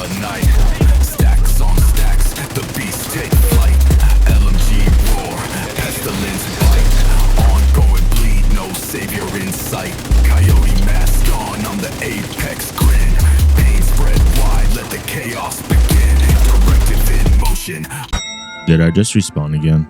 the night. Stacks on stacks, the beast take flight. LMG roar, pestilence bite. Ongoing bleed, no savior in sight. Coyote mask on, I'm the apex grin. Pain spread wide, let the chaos begin. Directive in motion. Did I just respawn again?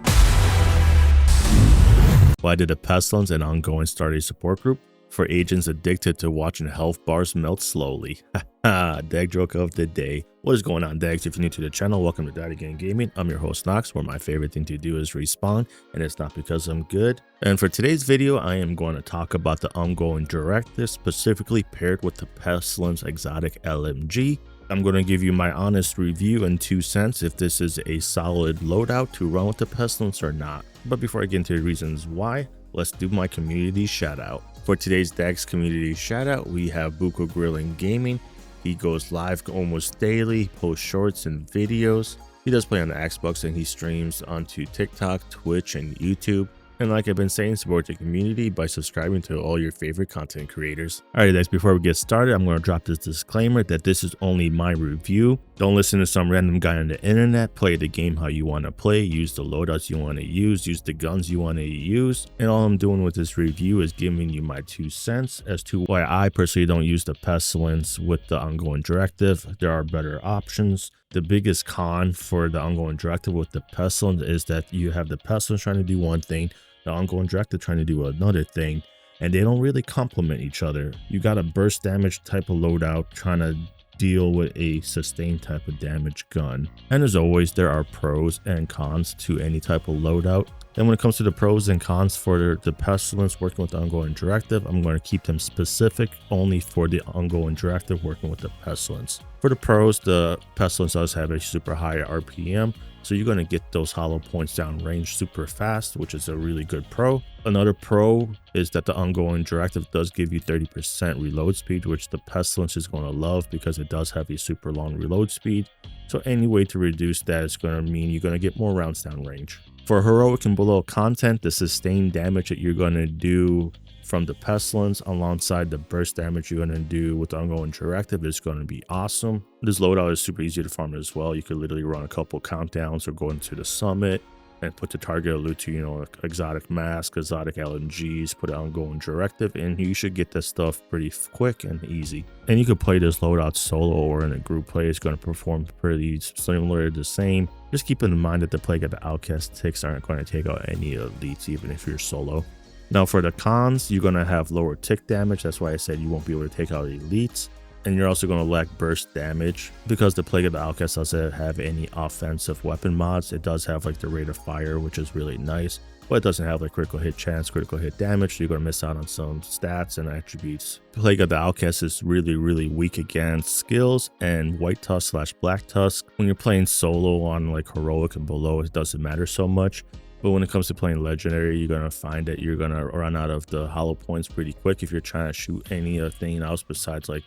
Why did the Pestilence and Ongoing start a support group? For agents addicted to watching health bars melt slowly. Haha, DAG joke of the day. What is going on, DAGs? If you're new to the channel, welcome to Daddy Gang Gaming. I'm your host, NOX, where my favorite thing to do is respawn, and it's not because I'm good. And for today's video, I am going to talk about the Ongoing Directive, specifically paired with the Pestilence Exotic LMG. I'm going to give you my honest review and 2 cents if this is a solid loadout to run with the Pestilence or not. But before I get into the reasons why, let's do my community shout out. For today's DAGS community shout out, we have Buko Grilling Gaming. He goes live almost daily, posts shorts and videos. He does play on the Xbox and he streams onto TikTok, Twitch, and YouTube. And like I've been saying, support the community by subscribing to all your favorite content creators. Alright guys, before we get started, I'm going to drop this disclaimer that this is only my review. Don't listen to some random guy on the internet. Play the game how you want to play, use the loadouts you want to use the guns you want to use. And all I'm doing with this review is giving you my 2 cents as to why I personally don't use the Pestilence with the Ongoing Directive. There are better options. The biggest con for the Ongoing Directive with the Pestilence is that you have the Pestilence trying to do one thing, the Ongoing Directive trying to do another thing, and they don't really complement each other. You got a burst damage type of loadout trying to deal with a sustained type of damage gun. And as always, there are pros and cons to any type of loadout. And when it comes to the pros and cons for the Pestilence working with the Ongoing Directive, I'm going to keep them specific only for the Ongoing Directive working with the Pestilence. For the pros, the Pestilence does have a super high RPM, so you're going to get those hollow points down range super fast, which is a really good pro. Another pro is that the Ongoing Directive does give you 30% reload speed, which the Pestilence is going to love because it does have a super long reload speed. So any way to reduce that is going to mean you're going to get more rounds down range. For heroic and below content, the sustained damage that you're going to do from the Pestilence alongside the burst damage you're going to do with the Ongoing Directive is going to be awesome. This loadout is super easy to farm as well. You could literally run a couple countdowns or go into the summit and put the target loot to, like exotic mask, exotic LMGs, put an Ongoing Directive, and you should get this stuff pretty quick and easy. And you could play this loadout solo or in a group play. It's going to perform pretty similar, the same. Just keep in mind that the Plague of the Outcast ticks aren't going to take out any elites, even if you're solo. Now for the cons, you're going to have lower tick damage. That's why I said you won't be able to take out elites. And you're also going to lack burst damage because the Plague of the Outcast doesn't have any offensive weapon mods. It does have like the rate of fire, which is really nice, but it doesn't have like critical hit chance, critical hit damage. So you're going to miss out on some stats and attributes. Plague of the Outcast is really weak against skills and white tusk / black tusk. When you're playing solo on like heroic and below, it doesn't matter so much. But when it comes to playing legendary, you're going to find that you're going to run out of the hollow points pretty quick if you're trying to shoot anything else besides like,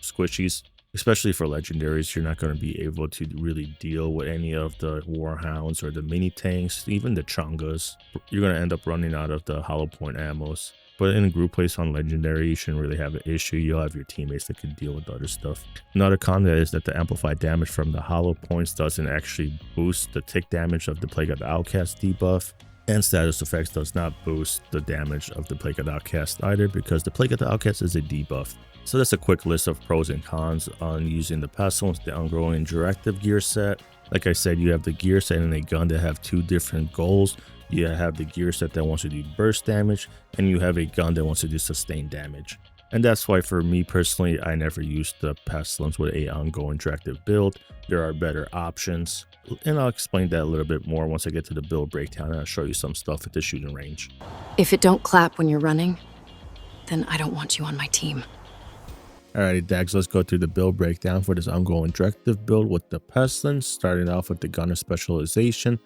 squishies. Especially for legendaries, you're not going to be able to really deal with any of the warhounds or the mini tanks, even the chungas. You're going to end up running out of the hollow point ammos. But in a group place on legendary, you shouldn't really have an issue. You'll have your teammates that can deal with other stuff. Another con is that the amplified damage from the hollow points doesn't actually boost the tick damage of the Plague of the Outcast debuff. And status effects does not boost the damage of the Plague of the Outcast either, because the Plague of the Outcast is a debuff. So that's a quick list of pros and cons on using the Pestilence, the Ongoing Directive gear set. Like I said, you have the gear set and a gun that have 2 different goals. You have the gear set that wants to do burst damage, and you have a gun that wants to do sustained damage. And that's why for me personally, I never used the Pestilence with a Ongoing Directive build. There are better options, and I'll explain that a little bit more once I get to the build breakdown, and I'll show you some stuff at the shooting range. If it don't clap when you're running, then I don't want you on my team. Alrighty, DAGs, let's go through the build breakdown for this Ongoing Directive build with the Pestilence, starting off with the gunner specialization.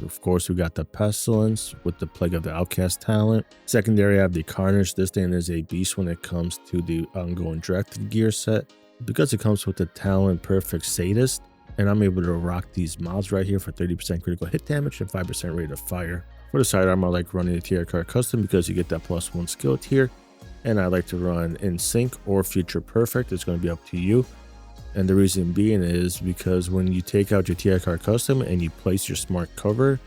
Of course, we got the Pestilence with the Plague of the Outcast talent. Secondary, I have the Carnage. This thing is a beast when it comes to the Ongoing Directive gear set, because it comes with the talent Perfect Sadist, and I'm able to rock these mods right here for 30% critical hit damage and 5% rate of fire. For the sidearm, I like running the tier card custom because you get that +1 skill tier, and I like to run In Sync or Future Perfect. It's going to be up to you. And the reason being is because when you take out your TI custom and you place your smart cover,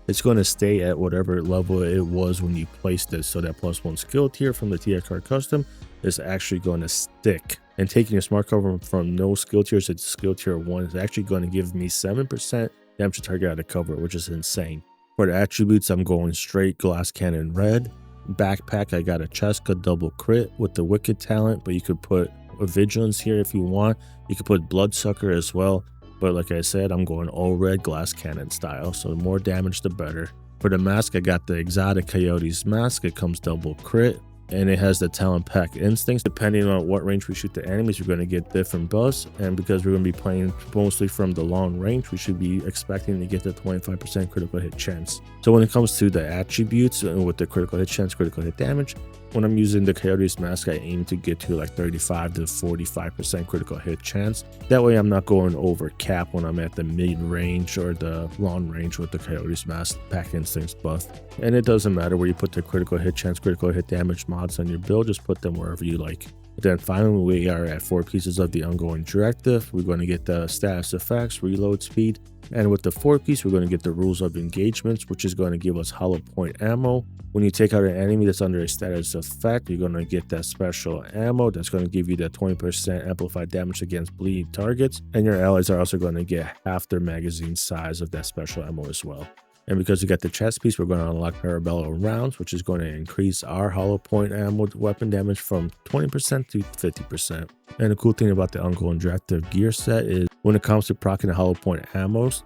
it's going to stay at whatever level it was when you placed it. So that +1 skill tier from the TI custom is actually going to stick. And taking your smart cover from no skill tiers to skill tier 1 is actually going to give me 7% damage to target out of cover, which is insane. For the attributes, I'm going straight glass cannon red. Backpack, I got a Cheska double crit with the wicked talent, but you could put a vigilance here if you want. You could put bloodsucker as well. But like I said, I'm going all red glass cannon style, so the more damage the better. For the mask, I got the exotic Coyote's mask. It comes double crit, and it has the talent pack instincts. Depending on what range we shoot the enemies, you're going to get different buffs. And because we're going to be playing mostly from the long range, we should be expecting to get the 25% critical hit chance. So when it comes to the attributes with the critical hit chance, critical hit damage, when I'm using the Coyote's mask, I aim to get to like 35 to 45% critical hit chance. That way I'm not going over cap when I'm at the mid range or the long range with the Coyote's mask pack instincts buff. And it doesn't matter where you put the critical hit chance, critical hit damage mods on your build, just put them wherever you like. Then finally, we are at 4 pieces of the Ongoing Directive. We're going to get the status effects, reload speed, and with the 4 piece, we're going to get the rules of engagements, which is going to give us hollow point ammo. When you take out an enemy that's under a status effect, you're going to get that special ammo that's going to give you that 20% amplified damage against bleeding targets, and your allies are also going to get half their magazine size of that special ammo as well. And because we got the chest piece, we're going to unlock Parabellum rounds, which is going to increase our hollow point ammo weapon damage from 20% to 50%. And the cool thing about the Ongoing Directive gear set is when it comes to proccing the hollow point ammos,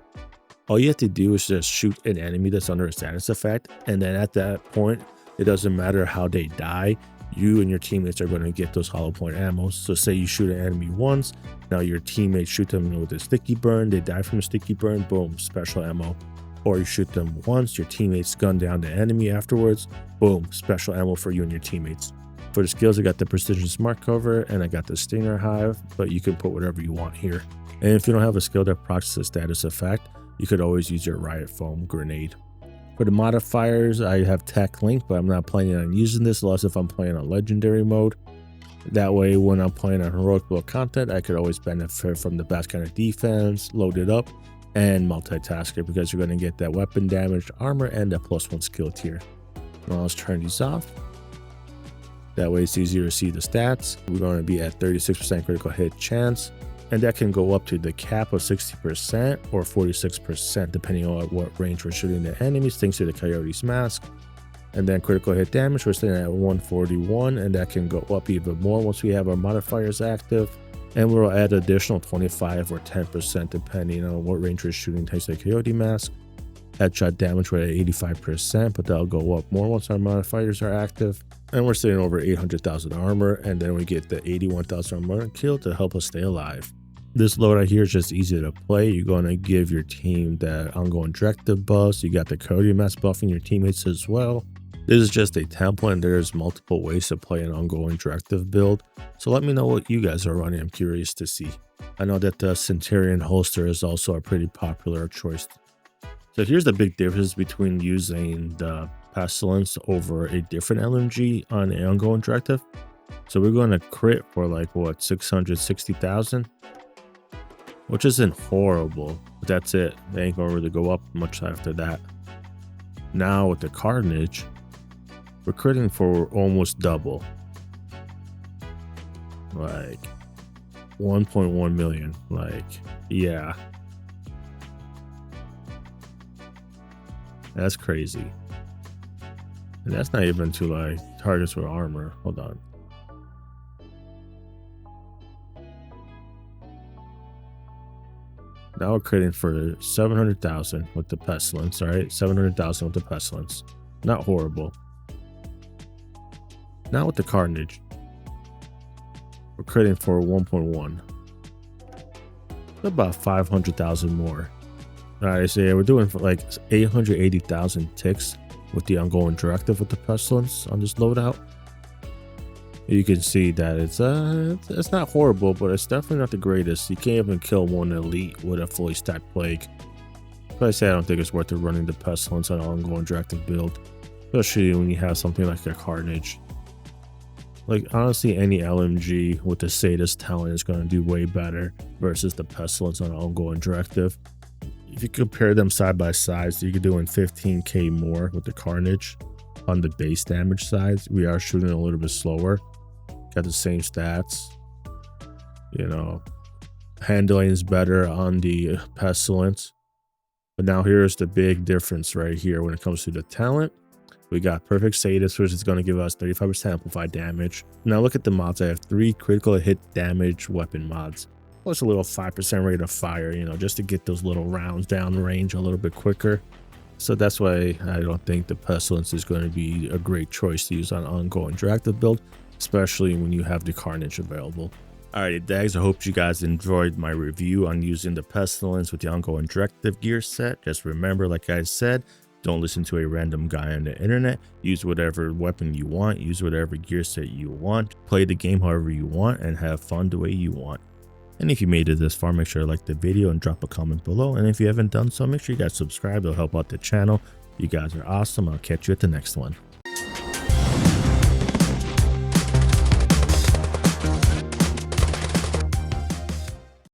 all you have to do is just shoot an enemy that's under a status effect. And then at that point, it doesn't matter how they die, you and your teammates are going to get those hollow point ammos. So say you shoot an enemy once, now your teammates shoot them with a sticky burn, they die from a sticky burn, boom, special ammo. Or you shoot them once, your teammates gun down the enemy afterwards, boom, special ammo for you and your teammates. For the skills, I got the Precision Smart Cover and I got the Stinger Hive, but you can put whatever you want here. And if you don't have a skill that procs the status effect, you could always use your Riot Foam grenade. For the modifiers, I have Tech Link, but I'm not planning on using this unless if I'm playing on Legendary mode. That way, when I'm playing on Heroic build content, I could always benefit from the best kind of defense, load it up, and multitasker because you're going to get that weapon damage, armor, and that +1 skill tier. Now let's turn these off. That way it's easier to see the stats. We're going to be at 36% critical hit chance, and that can go up to the cap of 60% or 46% depending on what range we're shooting the enemies, thanks to the Coyote's mask. And then critical hit damage, we're staying at 141, and that can go up even more once we have our modifiers active. And we'll add additional 25 or 10% depending on what range we're shooting thanks to the Coyote mask. Headshot damage, we're at 85%, but that'll go up more once our modifiers are active. And we're sitting over 800,000 armor, and then we get the 81,000 armor kill to help us stay alive. This loadout here is just easy to play. You're going to give your team that Ongoing Directive buffs. You got the Coyote mask buffing your teammates as well. This is just a template, and there's multiple ways to play an Ongoing Directive build. So let me know what you guys are running. I'm curious to see. I know that the Centurion holster is also a pretty popular choice. So here's the big difference between using the Pestilence over a different LMG on an Ongoing Directive. So we're going to crit for like what, 660,000, which isn't horrible, but that's it. They ain't going to really go up much after that. Now with the Carnage, we're critting for almost double, like 1.1 million. Like, yeah, that's crazy. And that's not even to like targets with armor. Hold on. Now we're critting for 700,000 with the Pestilence. All right, 700,000 with the Pestilence. Not horrible. Now with the Carnage, we're critting for 1.1. About 500,000 more. All right, so yeah, we're doing for like 880,000 ticks with the Ongoing Directive with the Pestilence on this loadout. You can see that it's not horrible, but it's definitely not the greatest. You can't even kill one elite with a fully stacked plague. But I say I don't think it's worth it running the Pestilence on an Ongoing Directive build, especially when you have something like a Carnage. Like honestly, any LMG with the Sadist talent is going to do way better versus the Pestilence on Ongoing Directive. If you compare them side by side, so you're doing 15k more with the Carnage on the base damage side. We are shooting a little bit slower, got the same stats, you know, handling is better on the Pestilence. But now here's the big difference right here when it comes to the talent. We got Perfect Sadist, which is going to give us 35% amplified damage. Now look at the mods. I have 3 critical hit damage weapon mods, plus a little 5% rate of fire, you know, just to get those little rounds down range a little bit quicker. So that's why I don't think the Pestilence is going to be a great choice to use on Ongoing Directive build, especially when you have the Carnage available. Alright, DAGS, I hope you guys enjoyed my review on using the Pestilence with the Ongoing Directive gear set. Just remember, like I said, don't listen to a random guy on the internet. Use whatever weapon you want, use whatever gear set you want, play the game however you want, and have fun the way you want. And if you made it this far, make sure to like the video and drop a comment below. And if you haven't done so, make sure you guys subscribe. It'll help out the channel. You guys are awesome. I'll catch you at the next one.